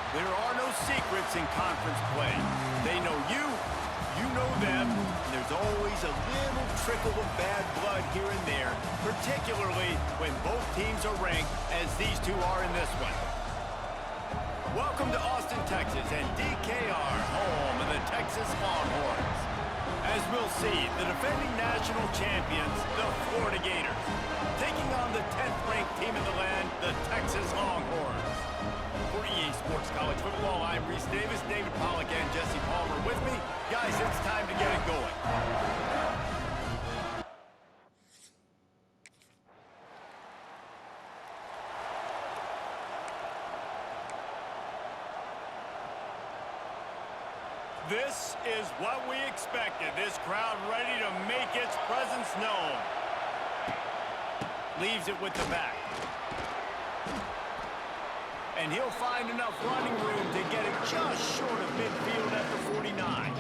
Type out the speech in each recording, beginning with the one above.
There are no secrets in conference play. They know you, you know them, and there's always a little trickle of bad blood here and there, particularly when both teams are ranked as these two are in this one. Welcome to Austin, Texas, and DKR, home of the Texas Longhorns. As we'll see, the defending national champions, the Florida Gators, taking on the 10th-ranked team in the land, the Texas Longhorns. For EA Sports College Football, I'm Reese Davis, David Pollack, and Jesse Palmer with me. Guys, it's time to get it going. This is what we expected. This crowd ready to make its presence known. Leaves it with the back. And he'll find enough running room to get it just short of midfield at the 49.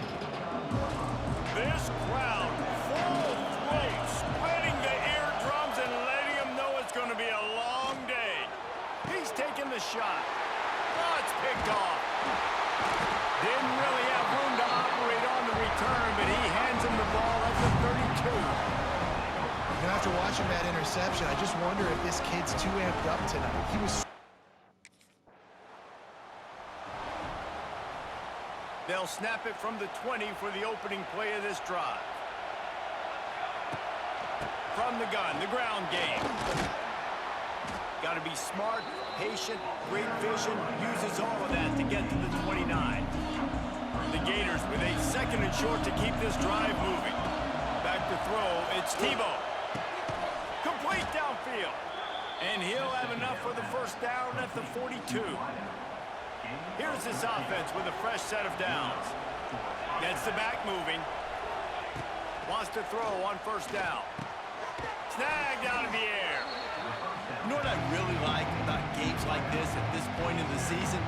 This crowd, full throat, spreading the eardrums and letting them know it's going to be a long day. He's taking the shot. Oh, it's picked off. Didn't really have room to operate on the return, but he hands him the ball at the 32. You know, after watching that interception, I just wonder if this kid's too amped up tonight. He was... They'll snap it from the 20 for the opening play of this drive. From the gun, the ground game. Got to be smart, patient, great vision, uses all of that to get to the 29. The Gators with a second and short to keep this drive moving. Back to throw, it's Tebow. Complete downfield. And he'll have enough for the first down at the 42. Here's this offense with a fresh set of downs. Gets the back moving. Wants to throw on first down. Snagged out of the air. You know what I really like about games like this at this point in the season?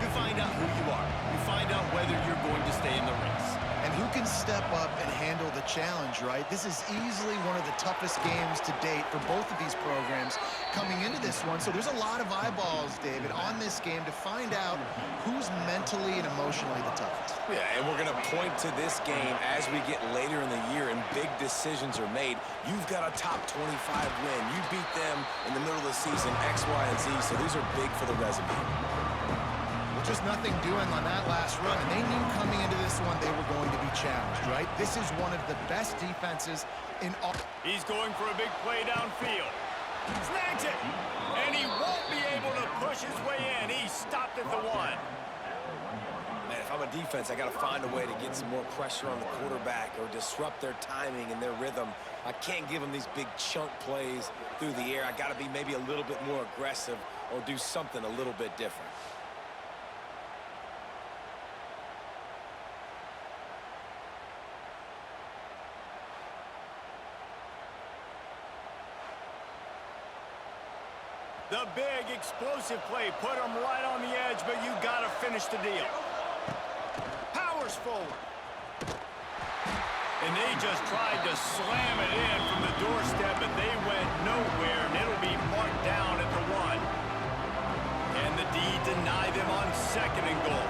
You find out who you are. You find out whether you're going to stay in the race. And who can step up and handle the challenge, right? This is easily one of the toughest games to date for both of these programs coming into this one. So there's a lot of eyeballs, David, on this game to find out who's mentally and emotionally the toughest. Yeah, and we're going to point to this game as we get later in the year and big decisions are made. You've got a top 25 win. You beat them in the middle of the season, X, Y, and Z, so these are big for the resume. Just nothing doing on that last run, and they knew coming into this one they were going to be challenged, right? This is one of the best defenses in all. He's going for a big play downfield. Snags it, and he won't be able to push his way in. He stopped at the 1. Man, if I'm a defense, I got to find a way to get some more pressure on the quarterback or disrupt their timing and their rhythm. I can't give them these big chunk plays through the air. I got to be maybe a little bit more aggressive or do something a little bit different. The big explosive play put him right on the edge, but you got to finish the deal. Powers forward. And they just tried to slam it in from the doorstep, but they went nowhere, and it'll be marked down at the 1. And the D deny them on second and goal.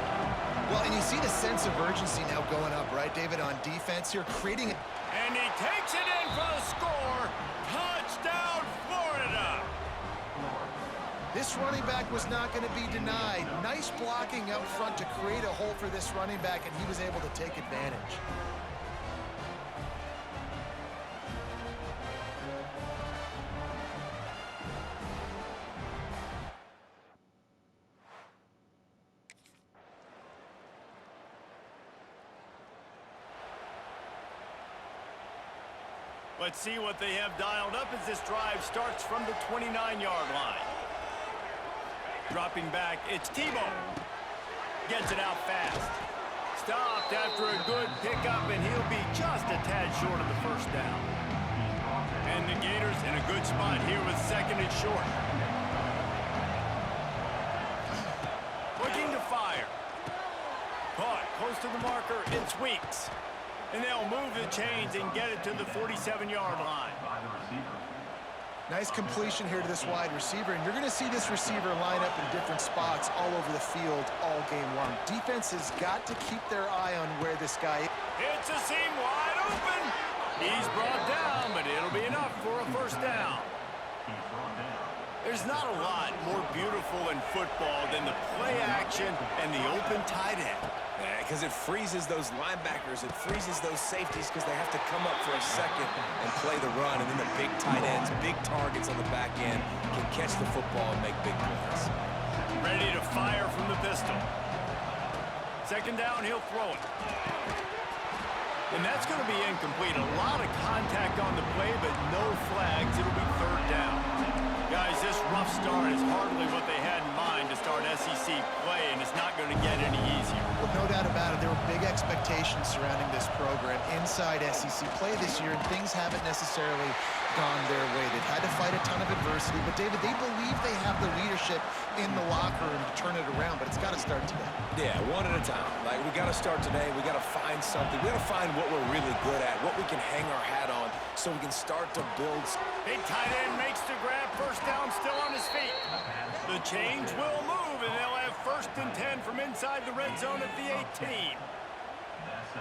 Well, and you see the sense of urgency now going up, right, David, on defense here, creating... And he takes it in for the score. Touchdown, Florida! This running back was not going to be denied. Nice blocking up front to create a hole for this running back, and he was able to take advantage. Let's see what they have dialed up as this drive starts from the 29-yard line. Dropping back, it's Tebow. Gets it out fast. Stopped after a good pickup, and he'll be just a tad short of the first down. And the Gators in a good spot here with second and short. Looking to fire. Caught close to the marker, it's Weeks. And they'll move the chains and get it to the 47-yard line. Nice completion here to this wide receiver, and you're going to see this receiver line up in different spots all over the field all game long. Defense has got to keep their eye on where this guy is. It's a seam wide open. He's brought down, but it'll be enough for a first down. There's not a lot more beautiful in football than the play action and the open tight end. Because it freezes those linebackers, it freezes those safeties because they have to come up for a second and play the run, and then the big tight ends, big targets on the back end can catch the football and make big plays. Ready to fire from the pistol. Second down, he'll throw it. And that's going to be incomplete. A lot of contact on the play, but no flags. It'll be third down. Guys, this rough start is hardly what they had in mind to start SEC play, and it's not going to get any easier. Well, no doubt about it. There were big expectations surrounding this program inside SEC play this year, and things haven't necessarily gone their way. They've had to fight a ton of adversity, but, David, they believe they have the leadership in the locker room to turn it around, but it's got to start today. Yeah, one at a time. Like, we got to start today. We got to find something. We got to find what we're really good at, what we can hang our hat on so we can start to build. Big tight end makes the grab. First down, still on his feet. The chains will move, and they'll have first and 10 from inside the red zone at the 18.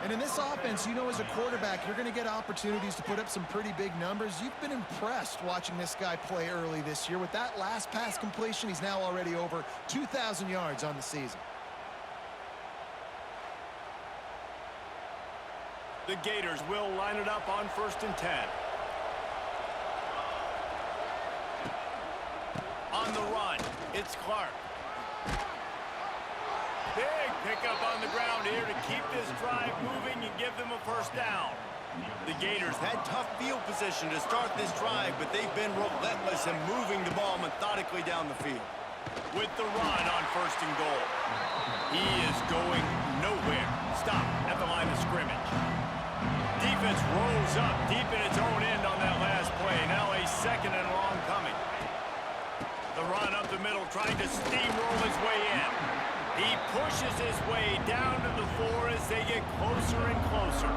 And in this offense, you know, as a quarterback, you're going to get opportunities to put up some pretty big numbers. You've been impressed watching this guy play early this year. With that last pass completion, he's now already over 2,000 yards on the season. The Gators will line it up on first and 10. On the run, it's Clark. Big pickup on the ground here to keep this drive moving and give them a first down. The Gators had tough field position to start this drive, but they've been relentless in moving the ball methodically down the field. With the run on first and goal. He is going nowhere. Stop at the line of scrimmage. Defense rolls up deep in its own end on that last play. Now a second and long coming. The run up the middle, trying to steamroll his way in. He pushes his way down to the 4 as they get closer and closer.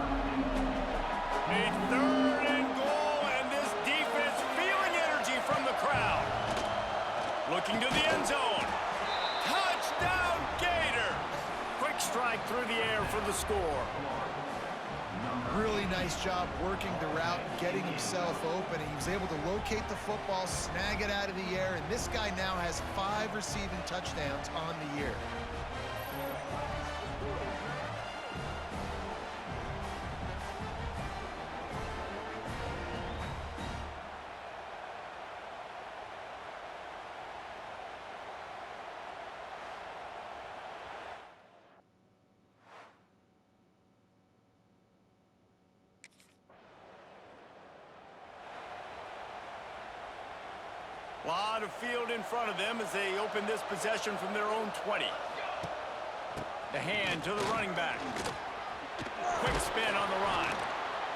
A third and goal, and this defense feeling energy from the crowd. Looking to the end zone. Touchdown, Gator! Quick strike through the air for the score. Really nice job working the route, getting himself open. He was able to locate the football, snag it out of the air, and this guy now has 5 receiving touchdowns on the year. Lot of field in front of them as they open this possession from their own 20. The hand to the running back. Quick spin on the run.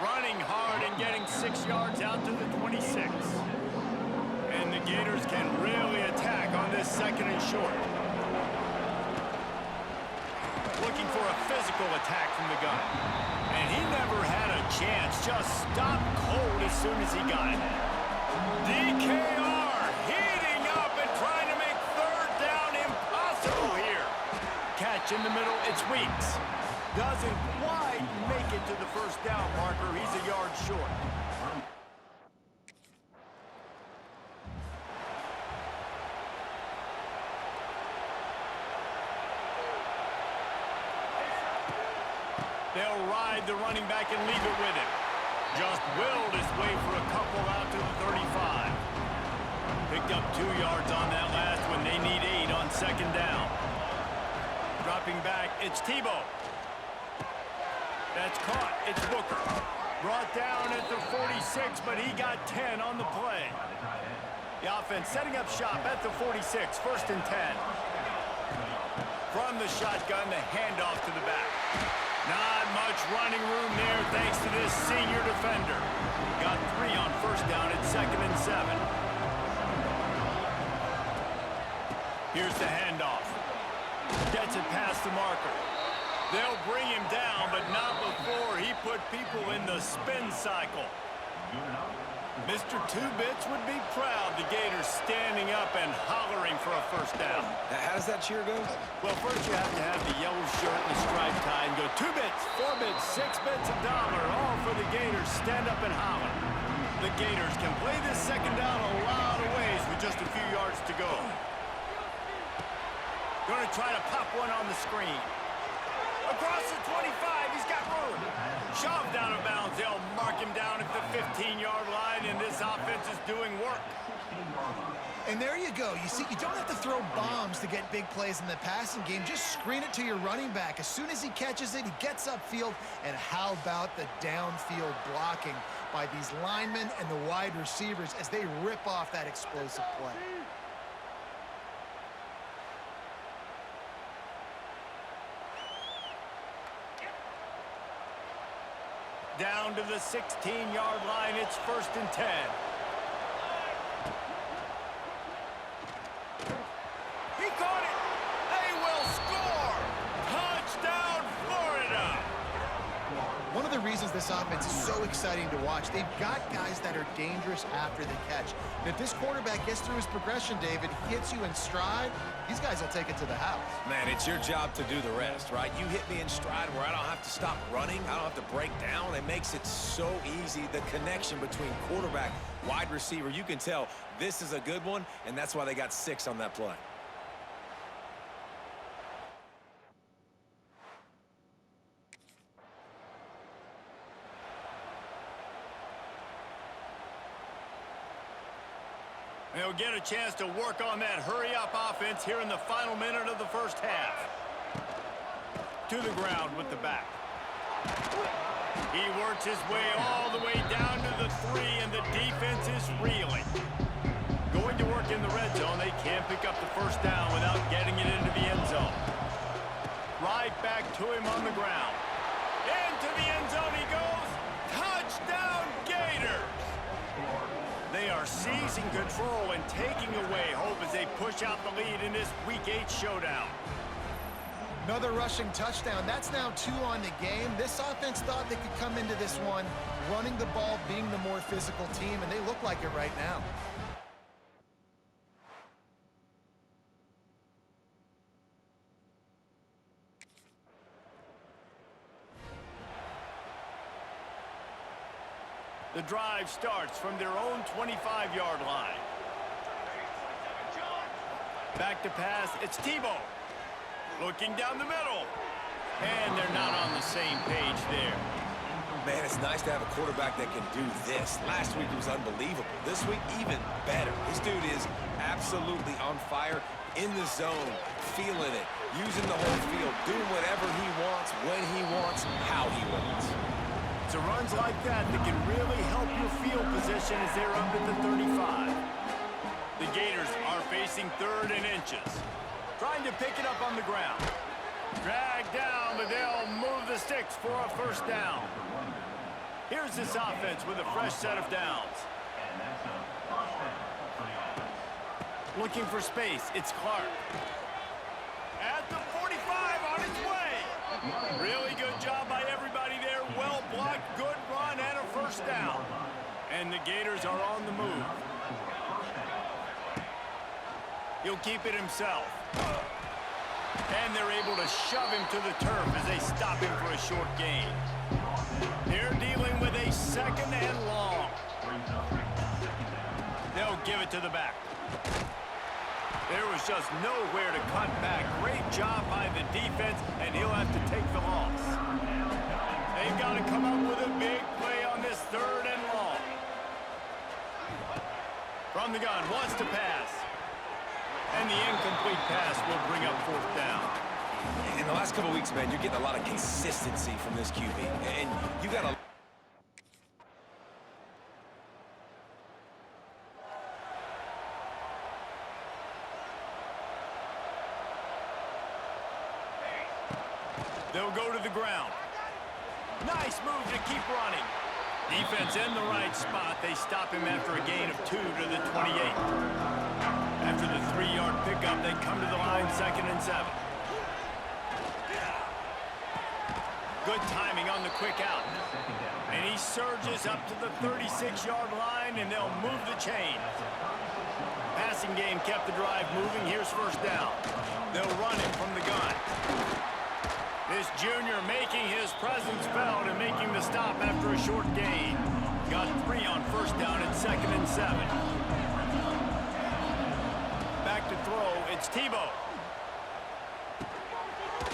Running hard and getting 6 yards out to the 26. And the Gators can really attack on this second and short. Looking for a physical attack from the gun. And he never had a chance. Just stopped cold as soon as he got it. DKR heating up and trying to make third down impossible here. Catch in the middle, it's Weeks. Doesn't quite make it to the first down marker. He's a yard short. They'll ride the running back and leave it with him. Just willed his way for a couple out to the 35. Picked up 2 yards on that last one. They need 8 on second down. Dropping back, it's Tebow. That's caught, it's Booker. Brought down at the 46, but he got 10 on the play. The offense setting up shop at the 46, first and 10. From the shotgun, the handoff to the back. Not much running room there thanks to this senior defender. Got 3 on first down at second and 7. Here's the handoff. Gets it past the marker. They'll bring him down, but not before he put people in the spin cycle. Mr. Two-Bits would be proud. The Gators standing up and hollering for a first down. How does that cheer go? Well, first you have to have the yellow shirt and the striped tie and go 2 bits, 4 bits, 6 bits, $1, all for the Gators. Stand up and holler. The Gators can play this second down a lot of ways with just a few yards to go. Going to try to pop one on the screen. Across the 25, he's got room. Shoved out of bounds. They'll mark him down at the 15-yard line, and this offense is doing work. And there you go. You see, you don't have to throw bombs to get big plays in the passing game. Just screen it to your running back. As soon as he catches it, he gets upfield. And how about the downfield blocking by these linemen and the wide receivers as they rip off that explosive play? Down to the 16-yard line. It's 1st and 10. He caught it. They will score. Touchdown, Florida. One of the reasons this offense is so exciting to watch, they've got guys that are dangerous after the catch. And if this quarterback gets through his progression, David, hits you in stride, these guys will take it to the house. Man, it's your job to do the rest, right? You hit me in stride where I don't have to stop running. I don't have to break down. It makes it so easy. The connection between quarterback, wide receiver, you can tell this is a good one, and that's why they got 6 on that play. They'll get a chance to work on that hurry-up offense here in the final minute of the first half. To the ground with the back. He works his way all the way down to the 3, and the defense is reeling. Going to work in the red zone. They can't pick up the first down without getting it into the end zone. Right back to him on the ground. Into the end zone he goes. Touchdown, Gators! They are seizing control and taking away hope as they push out the lead in this Week 8 showdown. Another rushing touchdown. That's now 2 on the game. This offense thought they could come into this one running the ball, being the more physical team, and they look like it right now. The drive starts from their own 25-yard line. Back to pass, it's Tebow. Looking down the middle. And they're not on the same page there. Man, it's nice to have a quarterback that can do this. Last week it was unbelievable. This week, even better. This dude is absolutely on fire, in the zone, feeling it, using the whole field, doing whatever he wants, when he wants, how he wants. It's runs like that can really help your field position as they're up at the 35. The Gators are facing 3rd and inches. Trying to pick it up on the ground. Drag down, but they'll move the sticks for a first down. Here's this offense with a fresh set of downs. Looking for space, it's Clark. At the 45 on his way. Really good job by everybody there. Well blocked, good run, and a first down. And the Gators are on the move. He'll keep it himself. And they're able to shove him to the turf as they stop him for a short gain. They're dealing with a 2nd and long. They'll give it to the back. There was just nowhere to cut back. Great job by the defense, and he'll have to take the loss. They've got to come up with a big play on this 3rd and long. From the gun, wants to pass. And the incomplete pass will bring up 4th down. In the last couple of weeks, man, you're getting a lot of consistency from this QB. And you got to... They'll go to the ground. Nice move to keep running. Defense in the right spot. They stop him after a gain of 2 to the 28. After the 3-yard pickup, they come to the line 2nd and 7. Good timing on the quick out. And he surges up to the 36-yard line, and they'll move the chain. Passing game kept the drive moving. Here's first down. They'll run him from the gun. This junior making his presence felt and making the stop after a short gain. Got 3 on first down at 2nd and 7. Back to throw, it's Tebow.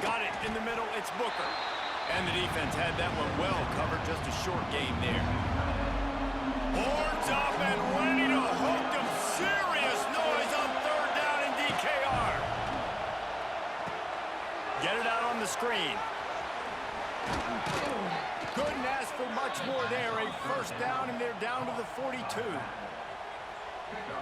Got it in the middle, it's Booker. And the defense had that one well covered, just a short gain there. Horns up and ready to hook them. Serious noise on 3rd down in DKR. Get it out on the screen. Couldn't ask for much more there. A first down, and they're down to the 42.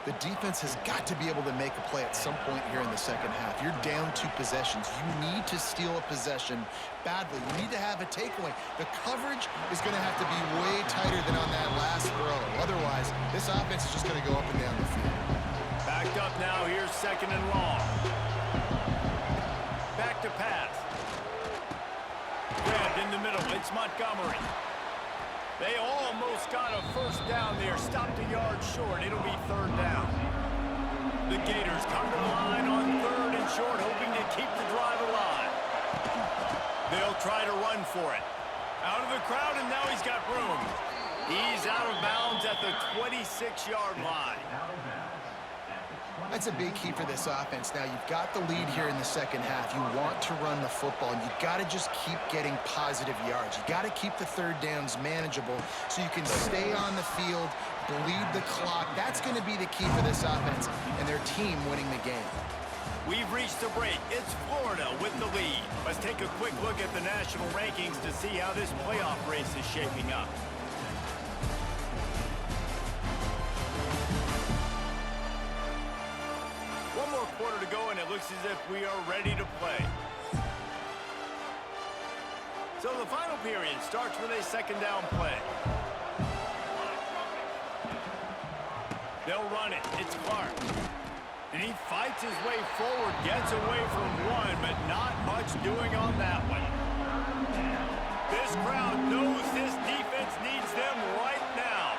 The defense has got to be able to make a play at some point here in the second half. You're down 2 possessions. You need to steal a possession badly. You need to have a takeaway. The coverage is going to have to be way tighter than on that last throw. Otherwise, this offense is just going to go up and down the field. Backed up now. Here's 2nd and long. Back to pass. Grabbed in the middle. It's Montgomery. They almost got a first down there. Stopped a yard short. It'll be 3rd down. The Gators come to the line on 3rd and short, hoping to keep the drive alive. They'll try to run for it. Out of the crowd, and now he's got room. He's out of bounds at the 26-yard line. That's a big key for this offense. Now, you've got the lead here in the second half. You want to run the football, and you've got to just keep getting positive yards. You've got to keep the 3rd downs manageable so you can stay on the field, bleed the clock. That's going to be the key for this offense and their team winning the game. We've reached the break. It's Florida with the lead. Let's take a quick look at the national rankings to see how this playoff race is shaping up. One more quarter to go, and it looks as if we are ready to play. So the final period starts with a 2nd down play. They'll run it. It's Clark. And he fights his way forward, gets away from one, but not much doing on that one. This crowd knows this defense needs them right now.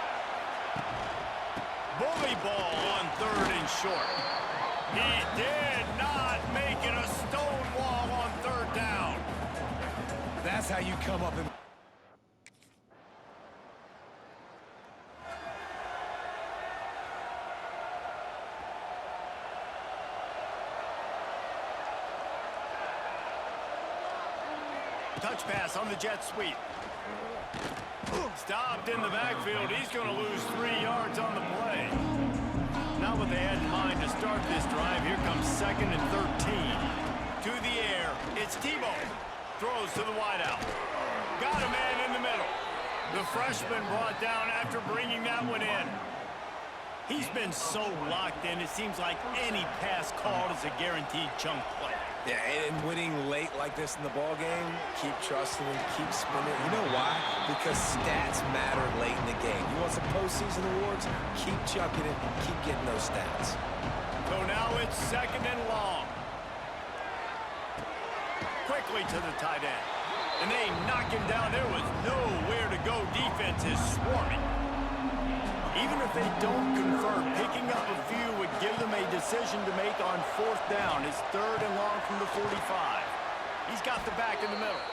Bully ball on 3rd and short. He did not make it a stone wall on 3rd down. That's how you come up and... Touch pass on the jet sweep. Stopped in the backfield. He's going to lose 3 yards on the play. Not what they had in mind to start this drive. Here comes 2nd and 13. To the air, it's Tebow. Throws to the wideout. Got a man in the middle. The freshman brought down after bringing that one in. He's been so locked in, it seems like any pass called is a guaranteed chunk play. Yeah, and winning late like this in the ball game, keep trusting him, keep spinning. You know why? Because stats matter late in the game. You want some postseason awards? Keep chucking it, keep getting those stats. So now it's 2nd and long. Quickly to the tight end. And they knock him down. There was nowhere to go. Defense is swarming. Even if they don't convert, picking up a few would give them a decision to make on 4th down. It's 3rd and long from the 45. He's got the back in the middle.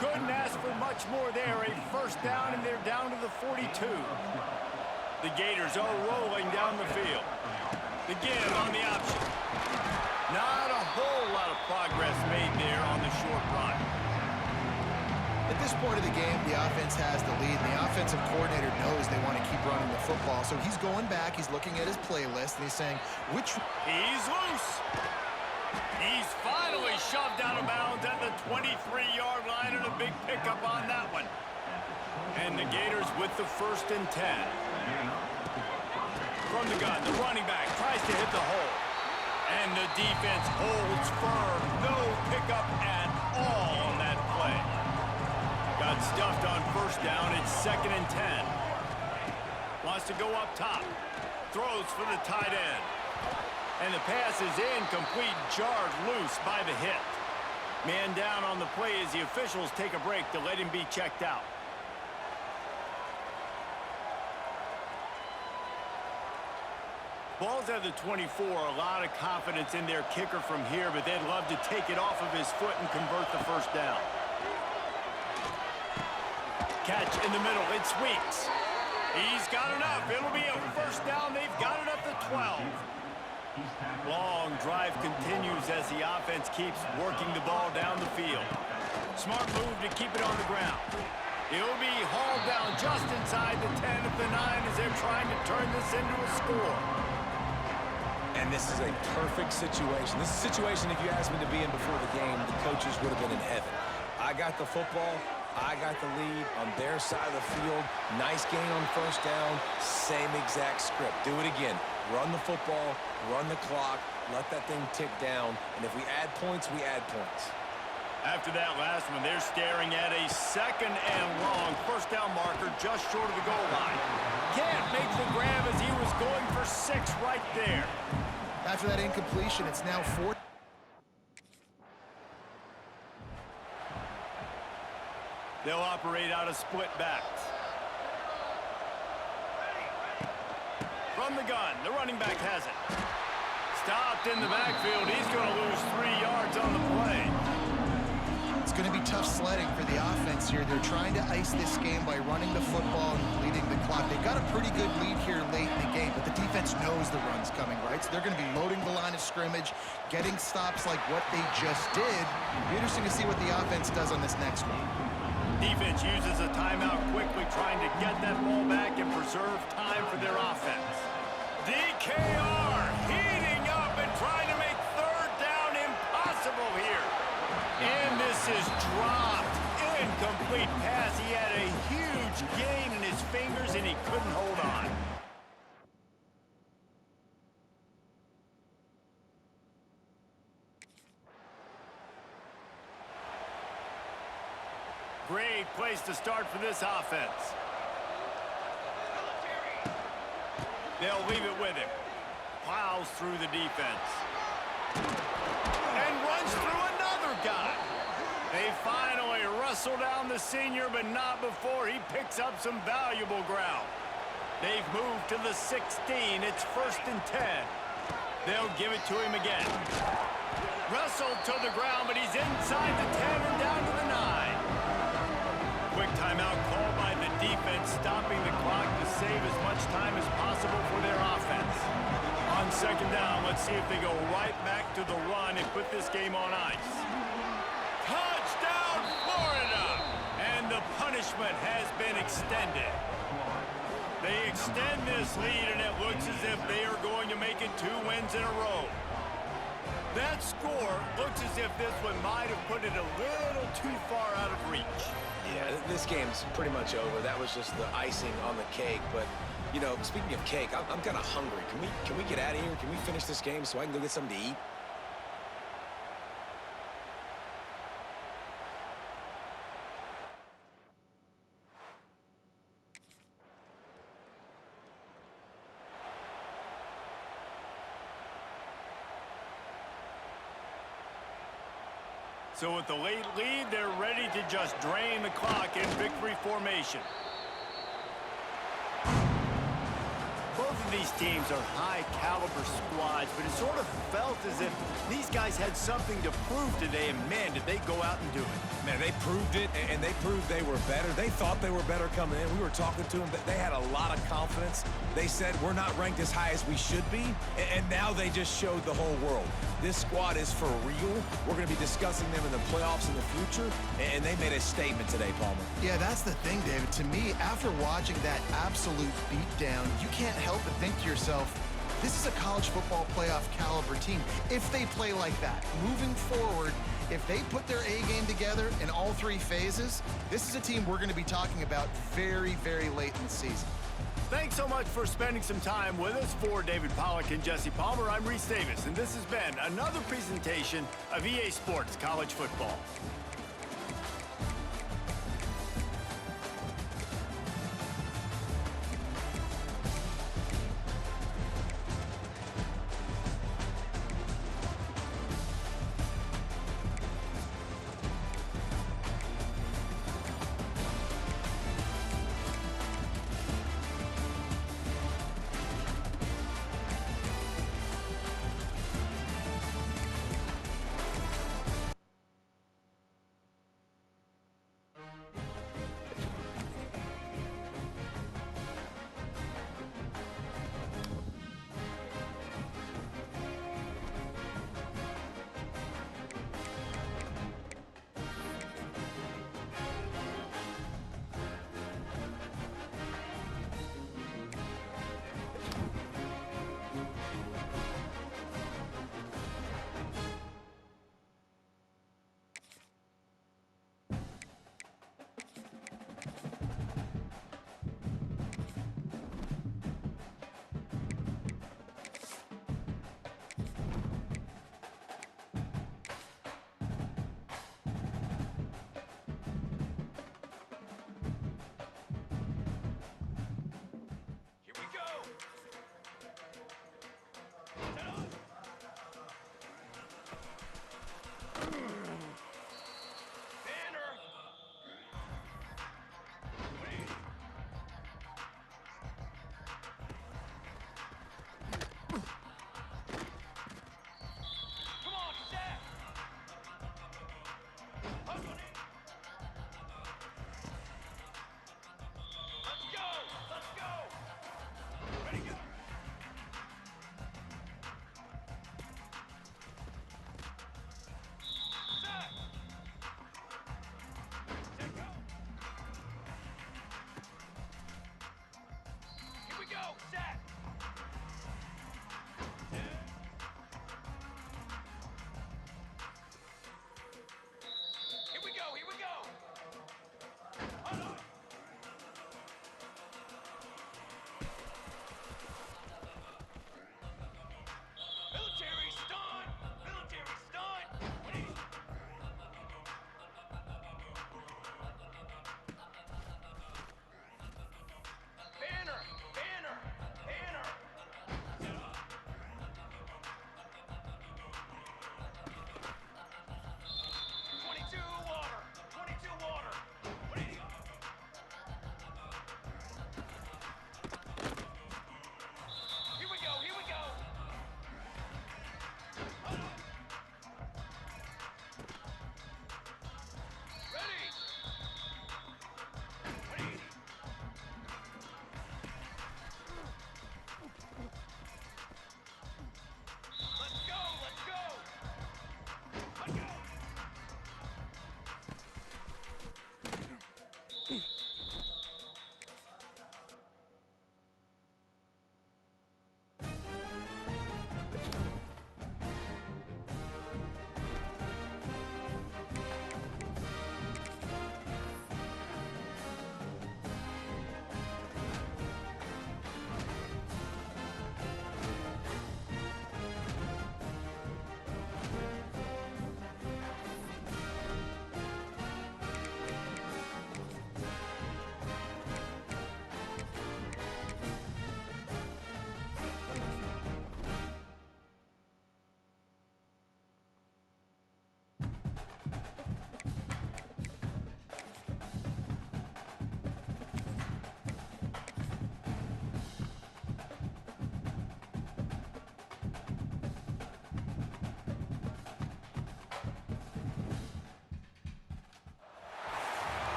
Couldn't ask for much more there. A first down, and they're down to the 42. The Gators are rolling down the field. The give on the option. Not a whole lot of progress made there on the short run. At this point of the game, the offense has the lead, and the offensive coordinator knows they want to keep running the football. So he's going back, he's looking at his playlist, and he's saying, He's loose. He's finally shoved out of bounds at the 23-yard line, and a big pickup on that one. And the Gators with the 1st and 10. From the gun, the running back tries to hit the hole. And the defense holds firm. No pickup at all on that play. Got stuffed on 1st down. It's 2nd and 10. Wants to go up top. Throws for the tight end. And the pass is incomplete, jarred loose by the hit. Man down on the play as the officials take a break to let him be checked out. Ball's at the 24, a lot of confidence in their kicker from here, but they'd love to take it off of his foot and convert the first down. Catch in the middle, it sweeps. He's got enough, it'll be a first down, they've got it up to 12. Long drive continues as the offense keeps working the ball down the field. Smart move to keep it on the ground. He'll be hauled down just inside the 10 at the 9 as they're trying to turn this into a score. And this is a perfect situation. This is a situation, if you asked me to be in before the game, the coaches would have been in heaven. I got the football. I got the lead on their side of the field. Nice gain on first down. Same exact script. Do it again. Run the football, run the clock, let that thing tick down. And if we add points, we add points. After that last one, they're staring at a 2nd and long. First down marker just short of the goal line. Can't make the grab as he was going for 6 right there. After that incompletion, it's now 4. They'll operate out of split backs. From the gun, the running back has it. Stopped in the backfield. He's going to lose 3 yards on the play. It's going to be tough sledding for the offense here. They're trying to ice this game by running the football and bleeding the clock. They've got a pretty good lead here late in the game, but the defense knows the run's coming, right? So they're going to be loading the line of scrimmage, getting stops like what they just did. Be interesting to see what the offense does on this next one. Defense uses a timeout quickly, trying to get that ball back and preserve time for their offense. DKR heating up and trying to make 3rd down impossible here. And this is dropped. Incomplete pass. He had a huge gain in his fingers and he couldn't hold on. Great place to start for this offense. They'll leave it with him. Plows through the defense. And runs through another guy. They finally wrestle down the senior, but not before he picks up some valuable ground. They've moved to the 16. It's 1st and 10. They'll give it to him again. Wrestled to the ground, but he's inside the 10 and down to the 9. Quick timeout called by the defense, stopping the clock to save as much time as possible for their offense. On 2nd down, let's see if they go right back to the run and put this game on ice. Touchdown, Florida! And the punishment has been extended. They extend this lead, and it looks as if they are going to make it 2 wins in a row. That score looks as if this one might have put it a little too far out of reach. Yeah, this game's pretty much over. That was just the icing on the cake. But, you know, speaking of cake, I'm kind of hungry. Can we get out of here? Can we finish this game so I can go get something to eat? So with the late lead, they're ready to just drain the clock in victory formation. Both of these teams are high-caliber squads, but it sort of felt as if these guys had something to prove today, and man, did they go out and do it. Man, they proved it, and they proved they were better. They thought they were better coming in. We were talking to them. They had a lot of confidence. They said, we're not ranked as high as we should be, and now they just showed the whole world. This squad is for real. We're going to be discussing them in the playoffs in the future, and they made a statement today, Palmer. Yeah, that's the thing, David. To me, after watching that absolute beatdown, you can't help but think to yourself, this is a college football playoff caliber team. If they play like that, moving forward, if they put their A game together in all 3 phases, this is a team we're going to be talking about very, very late in the season. Thanks so much for spending some time with us. For David Pollack and Jesse Palmer, I'm Reese Davis, and this has been another presentation of EA Sports College Football.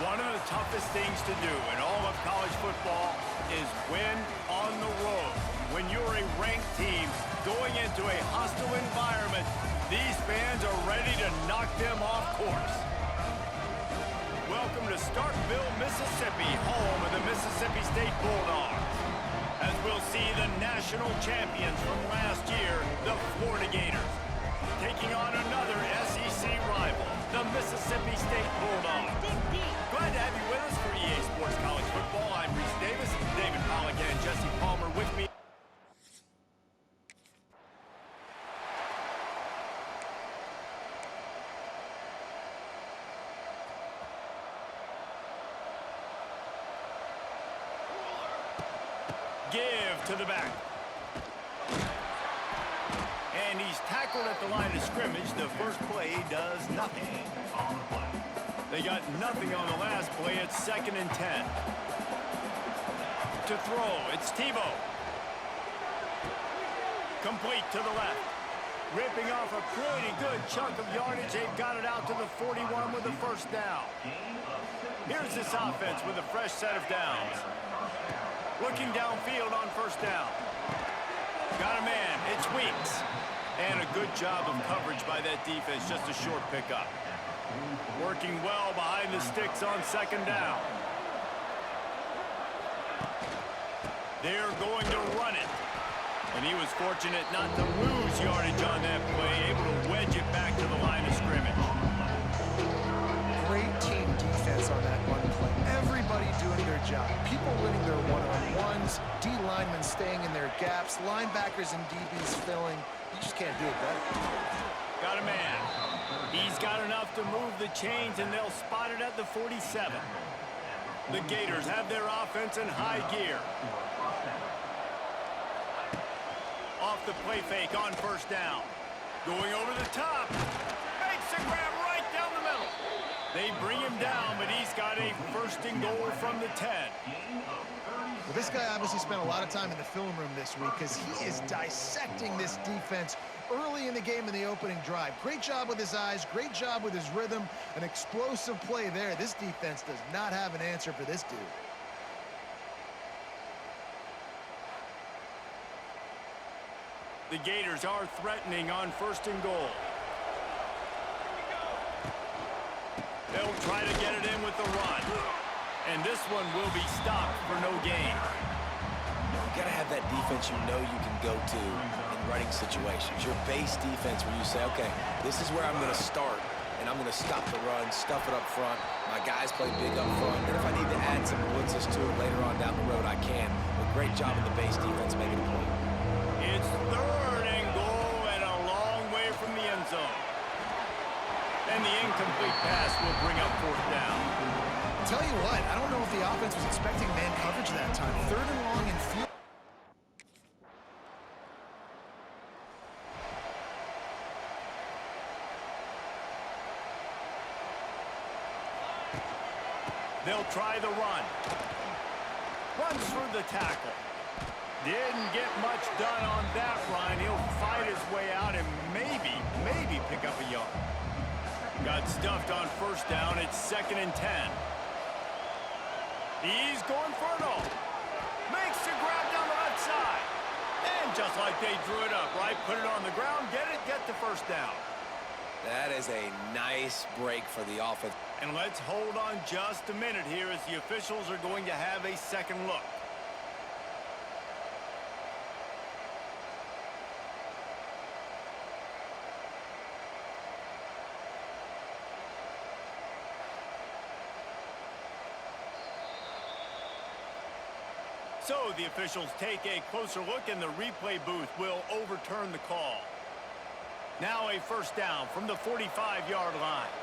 One of the toughest things to do in all of college football is win on the road. When you're a ranked team going into a hostile environment, these fans are ready to knock them off course. Welcome to Starkville, Mississippi, home of the Mississippi State Bulldogs. As we'll see the national champions from last year, the Florida Gators, taking on another SEC rival, the Mississippi State Bulldogs. Glad to have you with us for EA Sports College Football. I'm Reese Davis, David Pollack and Jesse Palmer with me. Give to the back. And he's tackled at the line of scrimmage. The first play does nothing. They got nothing on the last play. It's 2nd and 10. To throw, it's Tebow. Complete to the left. Ripping off a pretty good chunk of yardage. They've got it out to the 41 with the first down. Here's this offense with a fresh set of downs. Looking downfield on first down. Got a man. It's Weeks. And a good job of coverage by that defense. Just a short pickup. Working well behind the sticks on 2nd down. They're going to run it. And he was fortunate not to lose yardage on that play. Able to wedge it back to the line of scrimmage. Great team defense on that run play. Everybody doing their job. People winning their one-on-ones, D linemen staying in their gaps, linebackers and DBs filling. You just can't do it better. Got a man. He's got enough to move the chains, and they'll spot it at the 47. The Gators have their offense in high gear. Off the play fake on first down. Going over the top. Makes a grab right down the middle. They bring him down, but he's got a 1st and goal from the 10. Well, this guy obviously spent a lot of time in the film room this week because he is dissecting this defense early in the game in the opening drive. Great job with his eyes, great job with his rhythm, an explosive play there. This defense does not have an answer for this dude. The Gators are threatening on 1st and goal. They'll try to get it in with the run. And this one will be stopped for no gain. You got to have that defense you know you can go to in running situations. Your base defense where you say, okay, this is where I'm going to start, and I'm going to stop the run, stuff it up front. My guys play big up front, and if I need to add some blitzes to it later on down the road, I can. But great job in the base defense making a play. It's 3rd and goal and a long way from the end zone. And the incomplete pass will bring up 4th down. Tell you what, I don't know if the offense was expecting man coverage that time. 3rd and long and field. They'll try the run. Runs through the tackle. Didn't get much done on that run. He'll fight his way out and maybe pick up a yard. Got stuffed on first down. It's 2nd and 10. He's going for it all. Makes the grab down the left side. And just like they drew it up, right? Put it on the ground, get the first down. That is a nice break for the offense. And let's hold on just a minute here as the officials are going to have a second look. So the officials take a closer look, and the replay booth will overturn the call. Now a first down from the 45-yard line.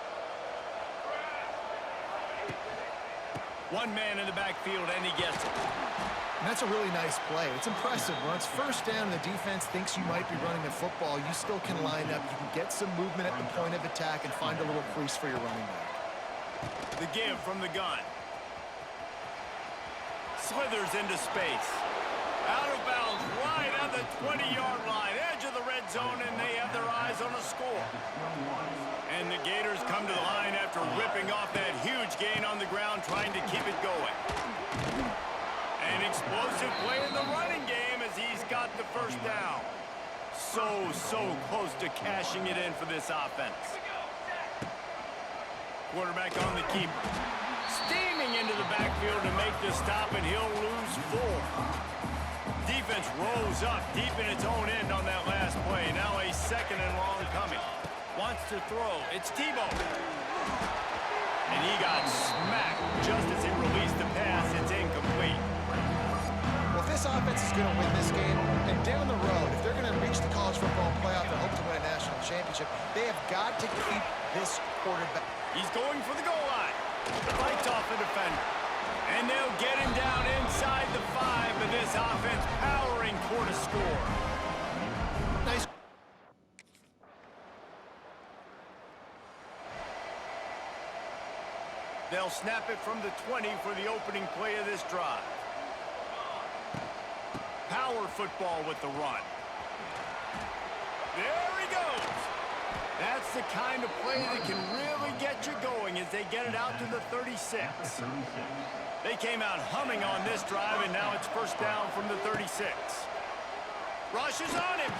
One man in the backfield, and he gets it. And that's a really nice play. It's impressive. When it's first down and the defense thinks you might be running the football, you still can line up. You can get some movement at the point of attack and find a little crease for your running back. The give from the gun. Slithers into space. Out of bounds, right at the 20-yard line. Edge of the red zone, and they have their eyes on a score. And the Gators come to the line after ripping off that huge gain on the ground trying to keep it going. An explosive play in the running game as he's got the first down. So close to cashing it in for this offense. Quarterback on the keeper. Steaming into the backfield to make the stop, and he'll lose 4. Defense rolls up deep in its own end on that last play. Now a 2nd and long coming. Wants to throw. It's Tebow. And he got smacked just as he released the pass. It's incomplete. Well, if this offense is going to win this game, and down the road, if they're going to reach the college football playoff and hope to win a national championship, they have got to keep this quarterback. He's going for the goal line. Fights off a defender. And they'll get him down inside the 5, and this offense powering toward a score. Nice. They'll snap it from the 20 for the opening play of this drive. Power football with the run. There he goes. That's the kind of play that can really get you going as they get it out to the 36. They came out humming on this drive, and now it's first down from the 36. Rushes on him.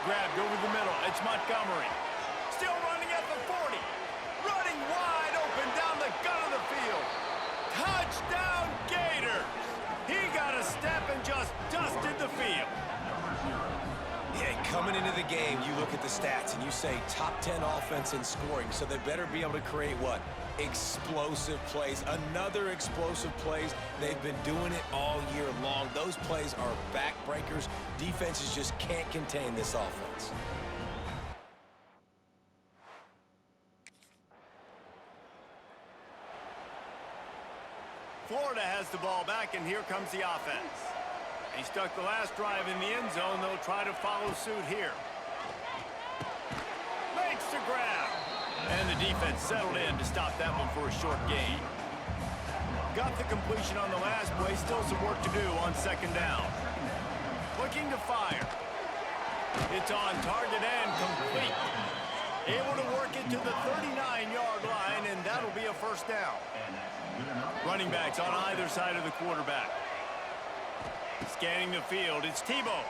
Grabbed over the middle. It's Montgomery. Still running at the 40. Running wide open down the gut of the field. Touchdown, Gators. He got a step and just dusted the field. Yeah, coming into the game, you look at the stats and you say top 10 offense in scoring, so they better be able to create what? Explosive plays. Another explosive plays. They've been doing it all year long. Those plays are backbreakers. Defenses just can't contain this offense. Florida has the ball back, and here comes the offense. He stuck the last drive in the end zone. They'll try to follow suit here. Makes the grab. And the defense settled in to stop that one for a short gain. Got the completion on the last play. Still some work to do on 2nd down. Looking to fire. It's on target and complete. Able to work it to the 39-yard line, and that'll be a first down. Running backs on either side of the quarterback. Scanning the field, it's Tebow.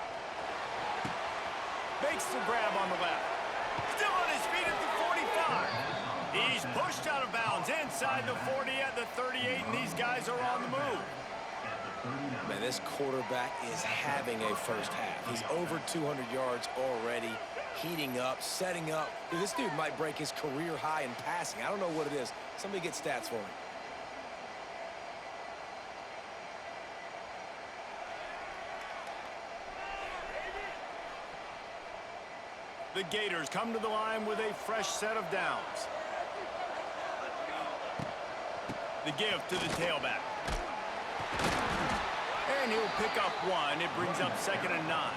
Makes the grab on the left. Still on his feet at the 45. He's pushed out of bounds inside the 40 at the 38, and these guys are on the move. Man, this quarterback is having a first half. He's over 200 yards already, heating up, setting up. Dude, this dude might break his career high in passing. I don't know what it is. Somebody get stats for me. The Gators come to the line with a fresh set of downs. The give to the tailback. And he'll pick up 1. It brings up 2nd and 9.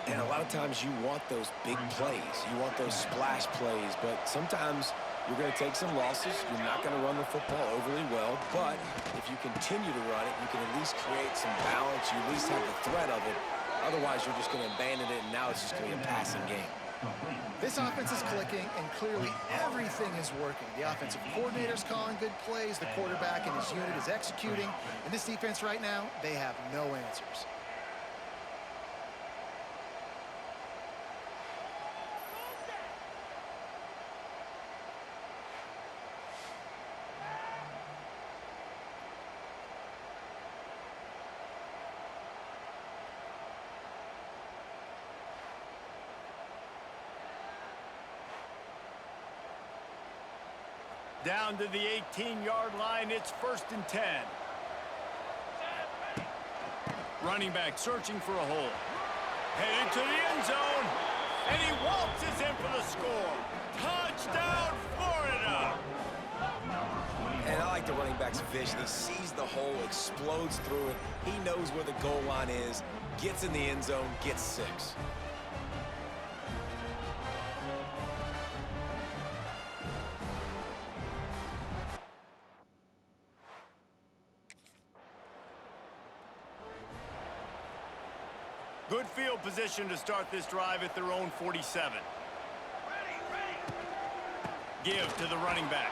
And a lot of times you want those big plays. You want those splash plays. But sometimes you're going to take some losses. You're not going to run the football overly well. But if you continue to run it, you can at least create some balance. You at least have the threat of it. Otherwise, you're just going to abandon it, and now it's just going to be a passing game. This offense is clicking, and clearly everything is working. The offensive coordinator's calling good plays. The quarterback and his unit is executing. And this defense right now, they have no answers. Down to the 18-yard line, it's 1st and 10. Running back searching for a hole. Headed to the end zone, and he waltzes in for the score. Touchdown, Florida! And I like the running back's vision. He sees the hole, explodes through it. He knows where the goal line is, gets in the end zone, gets 6. Good field position to start this drive at their own 47. Give to the running back.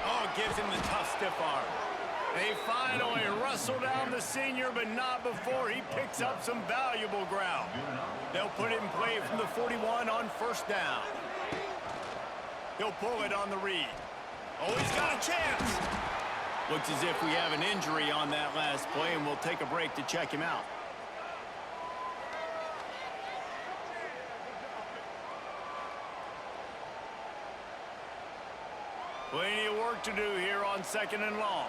Oh, gives him the tough stiff arm. They finally wrestle down the senior, but not before he picks up some valuable ground. They'll put it in play from the 41 on first down. He'll pull it on the read. Oh, he's got a chance. Looks as if we have an injury on that last play, and we'll take a break to check him out. Plenty of work to do here on 2nd and long.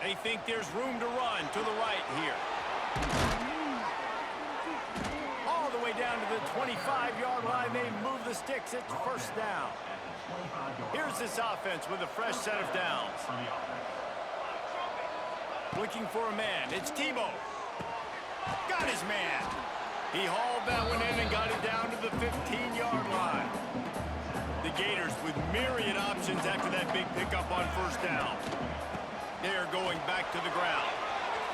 They think there's room to run to the right here. All the way down to the 25-yard line. They move the sticks. It's first down. Here's this offense with a fresh set of downs. Looking for a man. It's Tebow. Got his man. He hauled that one in and got it down to the 15-yard line. The Gators with myriad options after that big pickup on first down. They're going back to the ground.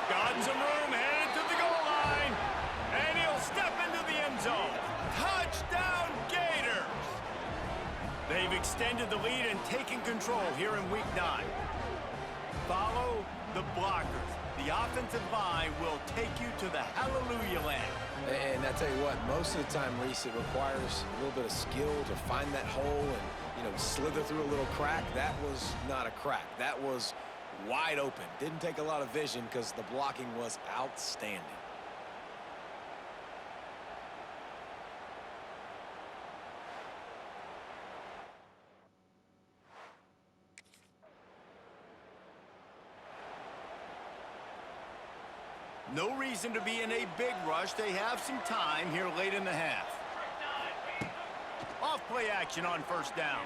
Got some room, headed to the goal line. And he'll step into the end zone. Touchdown, Gators! They've extended the lead and taken control here in Week 9. Follow the blockers. The offensive line will take you to the hallelujah land. And I tell you what, most of the time, Reese, it requires a little bit of skill to find that hole and, slither through a little crack. That was not a crack. That was wide open. Didn't take a lot of vision because the blocking was outstanding. No reason to be in a big rush. They have some time here late in the half. Off play action on first down.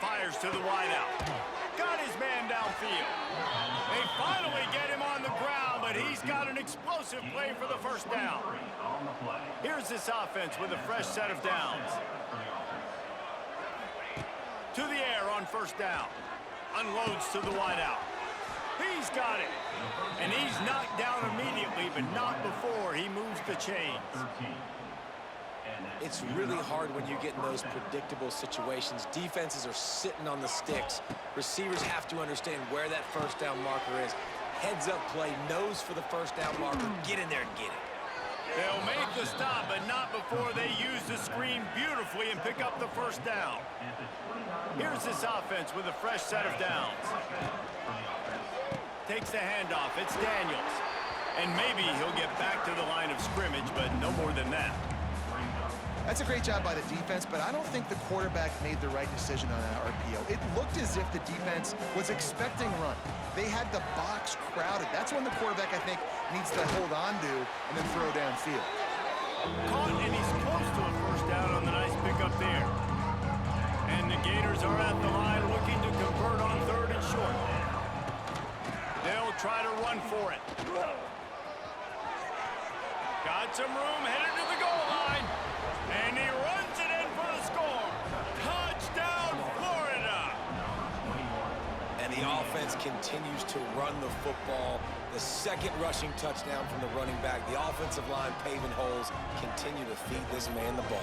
Fires to the wideout. Got his man downfield. They finally get him on the ground, but he's got an explosive play for the first down. Here's this offense with a fresh set of downs. To the air on first down. Unloads to the wideout. He's got it. And he's knocked down immediately, but not before he moves the chains. It's really hard when you get in those predictable situations. Defenses are sitting on the sticks. Receivers have to understand where that first down marker is. Heads up play, nose for the first down marker. Get in there and get it. They'll make the stop, but not before they use the screen beautifully and pick up the first down. Here's this offense with a fresh set of downs. Takes the handoff. It's Daniels. And maybe he'll get back to the line of scrimmage, but no more than that. That's a great job by the defense, but I don't think the quarterback made the right decision on that RPO. It looked as if the defense was expecting run. They had the box crowded. That's when the quarterback, I think, needs to hold on to and then throw downfield. Caught, and he's close to a first down on the nice pickup there. And the Gators are at the line looking to convert on 3rd and short. They'll try to run for it. Got some room, headed to the goal line. And he runs it in for the score. Touchdown, Florida! And the offense continues to run the football. The second rushing touchdown from the running back. The offensive line paving holes. Continue to feed this man the ball.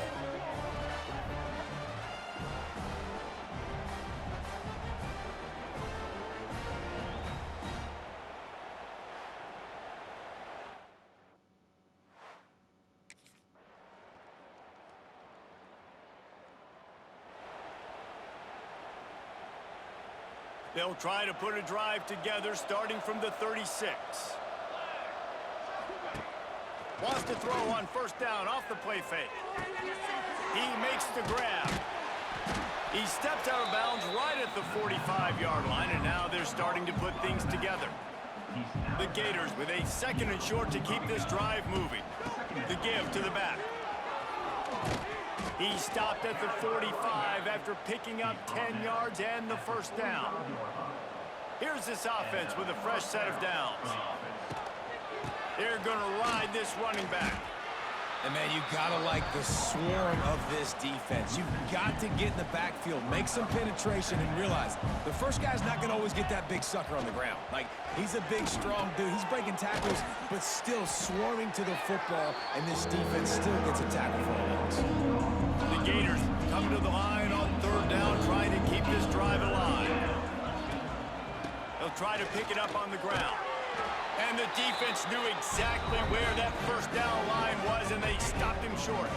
They'll try to put a drive together starting from the 36. Wants to throw on first down off the play fake. He makes the grab. He steps out of bounds right at the 45-yard line, and now they're starting to put things together. The Gators with a 2nd and short to keep this drive moving. The give to the back. He stopped at the 45 after picking up 10 yards and the first down. Here's this offense with a fresh set of downs. They're going to ride this running back. And, man, you got to like the swarm of this defense. You've got to get in the backfield, make some penetration, and realize the first guy's not going to always get that big sucker on the ground. Like, he's a big, strong dude. He's breaking tackles, but still swarming to the football, and this defense still gets a tackle for a loss. The Gators come to the line on 3rd this drive alive. They'll try to pick it up on the ground. And the defense knew exactly where that first down line was, and they stopped him short.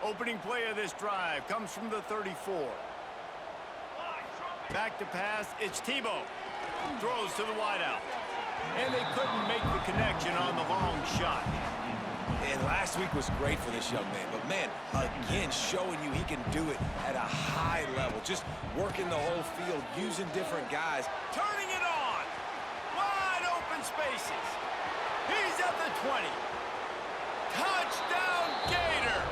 Opening play of this drive comes from the 34. Back to pass, it's Tebow. Throws to the wideout. And they couldn't make the connection on the long shot. And last week was great for this young man. But, man, again, showing you he can do it at a high level. Just working the whole field, using different guys. Turning it on. Wide open spaces. He's at the 20. Touchdown, Gators.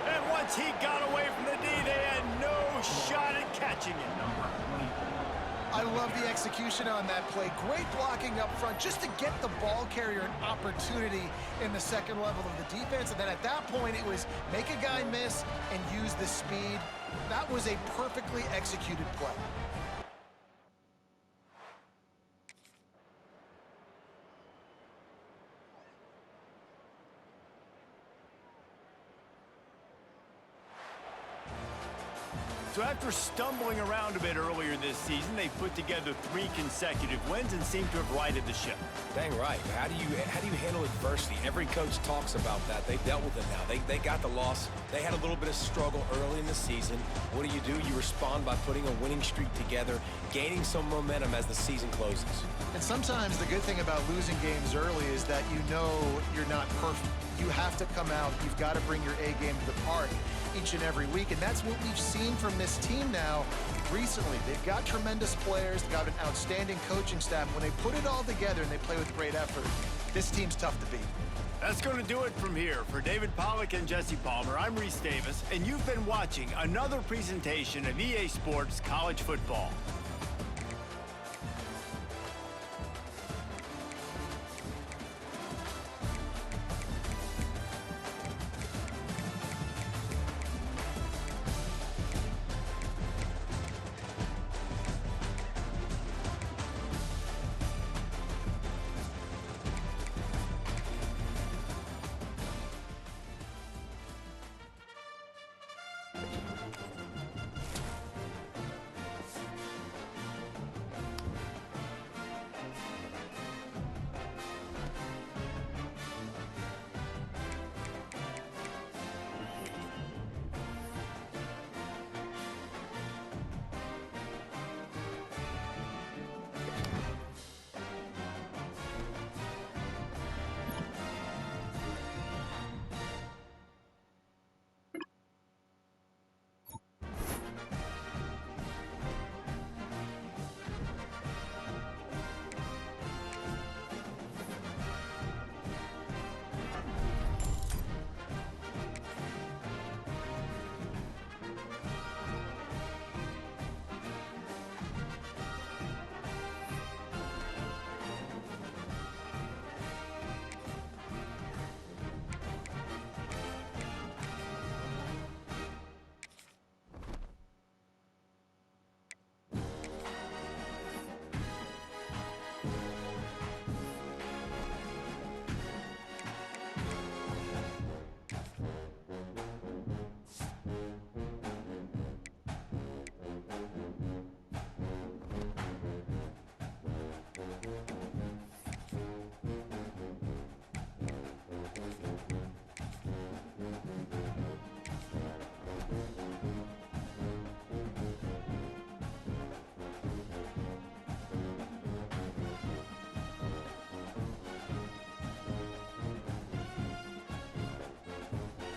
And once he got away from the D, they had no shot at catching him. I love the execution on that play. Great blocking up front just to get the ball carrier an opportunity in the second level of the defense. And then at that point, it was make a guy miss and use the speed. That was a perfectly executed play. So after stumbling around a bit earlier this season, they put together 3 consecutive wins and seem to have righted the ship. Dang right. How do you handle adversity? Every coach talks about that. They've dealt with it now. They got the loss. They had a little bit of struggle early in the season. What do? You respond by putting a winning streak together, gaining some momentum as the season closes. And sometimes the good thing about losing games early is that you know you're not perfect. You have to come out. You've got to bring your A game to the park each and every week, and that's what we've seen from this team now recently. They've got tremendous players. They've got an outstanding coaching staff. When they put it all together and they play with great effort, this team's tough to beat. That's going to do it from here. For David Pollack and Jesse Palmer, I'm Reese Davis, and you've been watching another presentation of EA Sports College Football.